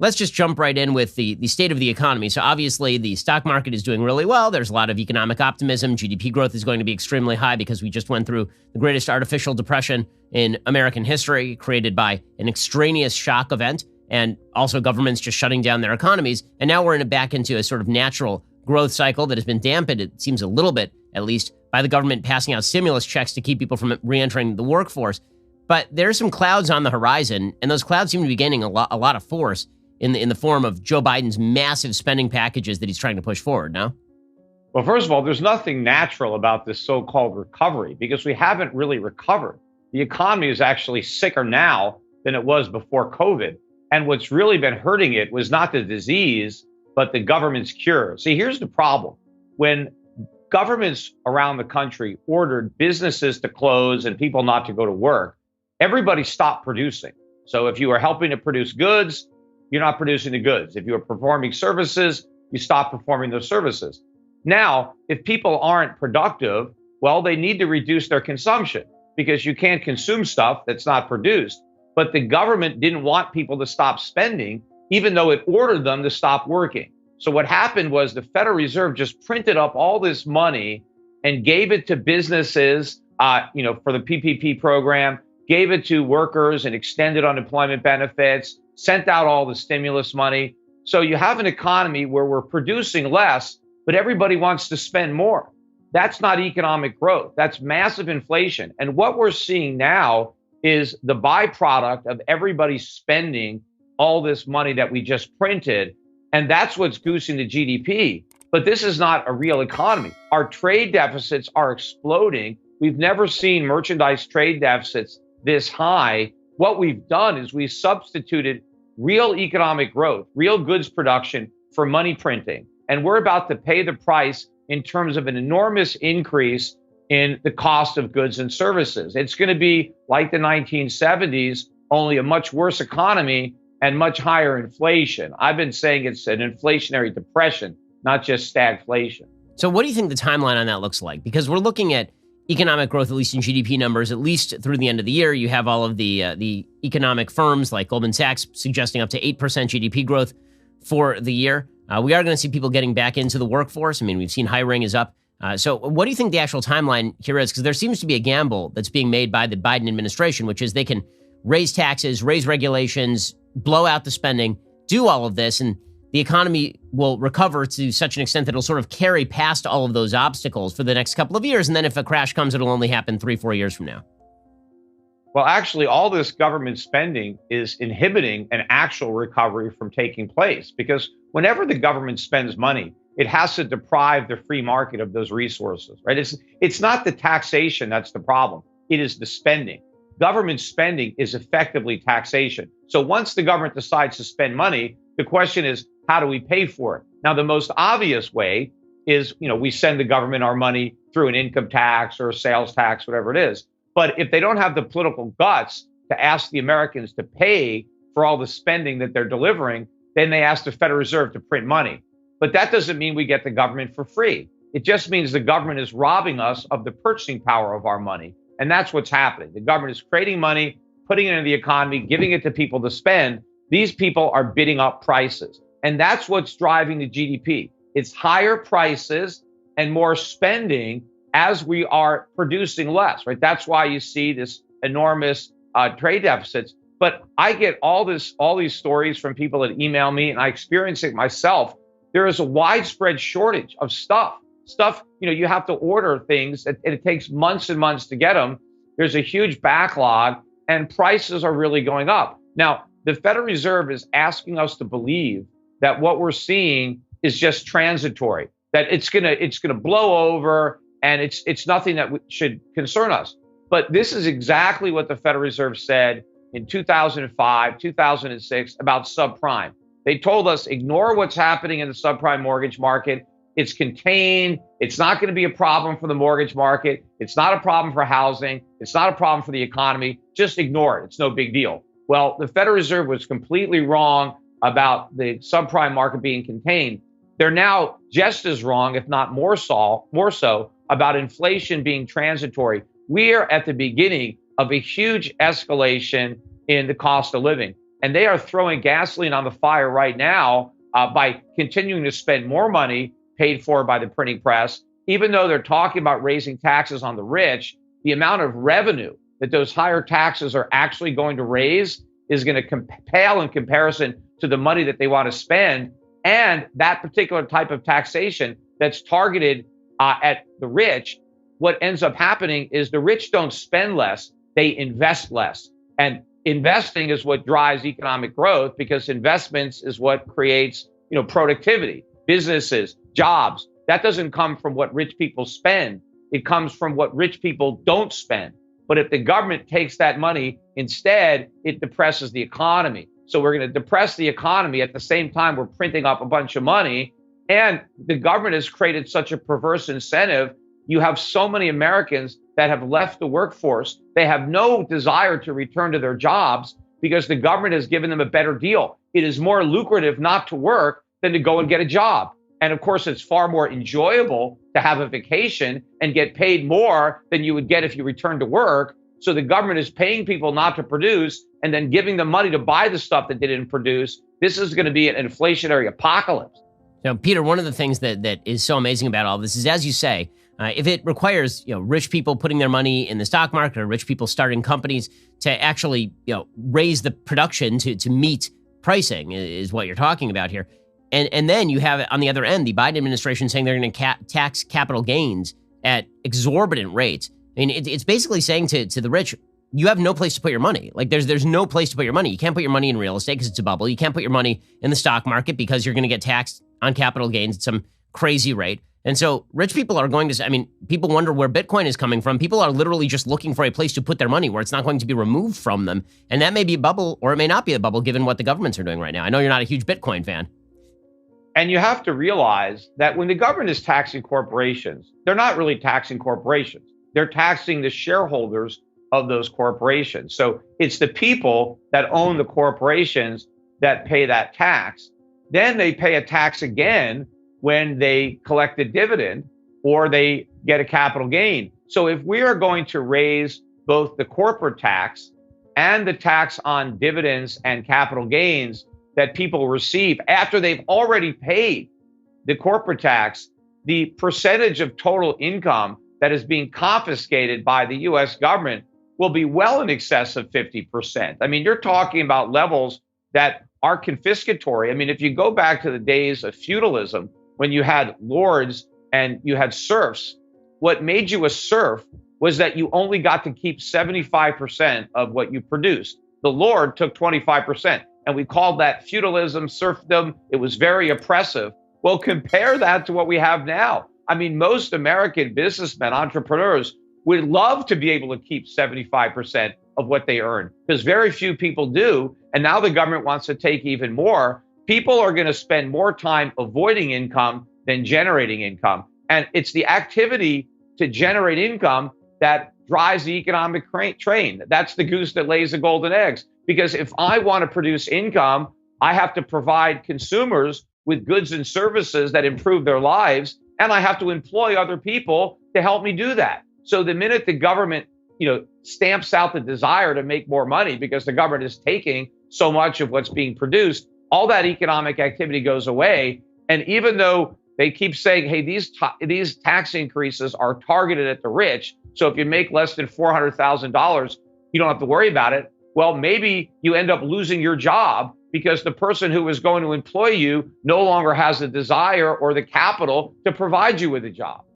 let's just jump right in with the state of the economy. So obviously the stock market is doing really well. There's a lot of economic optimism. GDP growth is going to be extremely high because we just went through the greatest artificial depression in American history, created by an extraneous shock event, and also governments just shutting down their economies. And now we're back into a sort of natural growth cycle that has been dampened, it seems a little bit, at least, by the government passing out stimulus checks to keep people from re-entering the workforce. But there's some clouds on the horizon, and those clouds seem to be gaining a lot of force in the form of Joe Biden's massive spending packages that he's trying to push forward, no? Well, first of all, there's nothing natural about this so-called recovery because we haven't really recovered. The economy is actually sicker now than it was before COVID. And what's really been hurting it was not the disease, but the government's cure. See, here's the problem. When governments around the country ordered businesses to close and people not to go to work, everybody stopped producing. So if you were helping to produce goods, you're not producing the goods. If you were performing services, you stop performing those services. Now, if people aren't productive, well, they need to reduce their consumption because you can't consume stuff that's not produced. But the government didn't want people to stop spending, even though it ordered them to stop working. So what happened was the Federal Reserve just printed up all this money and gave it to businesses, for the PPP program, gave it to workers and extended unemployment benefits, sent out all the stimulus money. So you have an economy where we're producing less, but everybody wants to spend more. That's not economic growth. That's massive inflation. And what we're seeing now is the byproduct of everybody spending all this money that we just printed. And that's what's goosing the GDP. But this is not a real economy. Our trade deficits are exploding. We've never seen merchandise trade deficits this high. What we've done is we've substituted real economic growth, real goods production for money printing. And we're about to pay the price in terms of an enormous increase in the cost of goods and services. It's going to be like the 1970s, only a much worse economy and much higher inflation. I've been saying it's an inflationary depression, not just stagflation. So what do you think the timeline on that looks like? Because we're looking at economic growth, at least in GDP numbers, at least through the end of the year. You have all of the economic firms like Goldman Sachs suggesting up to 8% GDP growth for the year. We are going to see people getting back into the workforce. I mean, we've seen hiring is up. So what do you think the actual timeline here is? Because there seems to be a gamble that's being made by the Biden administration, which is they can raise taxes, raise regulations, blow out the spending, do all of this, and the economy will recover to such an extent that it'll sort of carry past all of those obstacles for the next couple of years. And then if a crash comes, it'll only happen 3-4 years from now. Well, actually, all this government spending is inhibiting an actual recovery from taking place, because whenever the government spends money, it has to deprive the free market of those resources, right? It's not the taxation that's the problem. It is the spending. Government spending is effectively taxation. So once the government decides to spend money, the question is, how do we pay for it? Now, the most obvious way is, we send the government our money through an income tax or a sales tax, whatever it is. But if they don't have the political guts to ask the Americans to pay for all the spending that they're delivering, then they ask the Federal Reserve to print money. But that doesn't mean we get the government for free. It just means the government is robbing us of the purchasing power of our money. And that's what's happening. The government is creating money, putting it into the economy, giving it to people to spend. These people are bidding up prices. And that's what's driving the GDP. It's higher prices and more spending as we are producing less, right? That's why you see this enormous trade deficits. But I get all these stories from people that email me, and I experience it myself. There is a widespread shortage of stuff. You have to order things, and it takes months and months to get them. There's a huge backlog, and prices are really going up. Now, the Federal Reserve is asking us to believe that what we're seeing is just transitory, that it's gonna blow over, and it's nothing that should concern us. But this is exactly what the Federal Reserve said in 2005, 2006 about subprime. They told us, ignore what's happening in the subprime mortgage market. It's contained. It's not going to be a problem for the mortgage market. It's not a problem for housing. It's not a problem for the economy. Just ignore it. It's no big deal. Well, the Federal Reserve was completely wrong about the subprime market being contained. They're now just as wrong, if not more so, about inflation being transitory. We are at the beginning of a huge escalation in the cost of living. And they are throwing gasoline on the fire right now by continuing to spend more money paid for by the printing press. Even though they're talking about raising taxes on the rich, the amount of revenue that those higher taxes are actually going to raise is going to pale in comparison to the money that they want to spend. And that particular type of taxation that's targeted at the rich, what ends up happening is the rich don't spend less, they invest less. And investing is what drives economic growth, because investments is what creates, productivity, businesses, jobs. That doesn't come from what rich people spend. It comes from what rich people don't spend. But if the government takes that money, instead, it depresses the economy. So we're going to depress the economy at the same time we're printing up a bunch of money. And the government has created such a perverse incentive. You have so many Americans that have left the workforce. They have no desire to return to their jobs because the government has given them a better deal. It is more lucrative not to work than to go and get a job. And of course, it's far more enjoyable to have a vacation and get paid more than you would get if you returned to work. So the government is paying people not to produce and then giving them money to buy the stuff that they didn't produce. This is going to be an inflationary apocalypse. Now, Peter, one of the things that is so amazing about all this is, as you say, if it requires rich people putting their money in the stock market or rich people starting companies to actually raise the production to meet pricing is what you're talking about here. And then you have on the other end, the Biden administration saying they're going to tax capital gains at exorbitant rates. I mean, it's basically saying to the rich, you have no place to put your money. Like there's no place to put your money. You can't put your money in real estate because it's a bubble. You can't put your money in the stock market because you're going to get taxed on capital gains at some crazy rate. And so rich people are going to, people wonder where Bitcoin is coming from. People are literally just looking for a place to put their money where it's not going to be removed from them. And that may be a bubble or it may not be a bubble given what the governments are doing right now. I know you're not a huge Bitcoin fan. And you have to realize that when the government is taxing corporations, they're not really taxing corporations. They're taxing the shareholders of those corporations. So it's the people that own the corporations that pay that tax. Then they pay a tax again when they collect a dividend or they get a capital gain. So if we are going to raise both the corporate tax and the tax on dividends and capital gains that people receive after they've already paid the corporate tax, the percentage of total income that is being confiscated by the US government will be well in excess of 50%. You're talking about levels that are confiscatory. If you go back to the days of feudalism, when you had lords and you had serfs, what made you a serf was that you only got to keep 75% of what you produced. The lord took 25%. And we called that feudalism, serfdom. It was very oppressive. Well, compare that to what we have now. Most American businessmen, entrepreneurs would love to be able to keep 75% of what they earn because very few people do. And now the government wants to take even more. People are going to spend more time avoiding income than generating income. And it's the activity to generate income that drives the economic train. That's the goose that lays the golden eggs. Because if I want to produce income, I have to provide consumers with goods and services that improve their lives, and I have to employ other people to help me do that. So the minute the government, stamps out the desire to make more money because the government is taking so much of what's being produced, all that economic activity goes away. And even though they keep saying, hey, these tax increases are targeted at the rich, so if you make less than $400,000, you don't have to worry about it. Well, maybe you end up losing your job because the person who is going to employ you no longer has the desire or the capital to provide you with a job.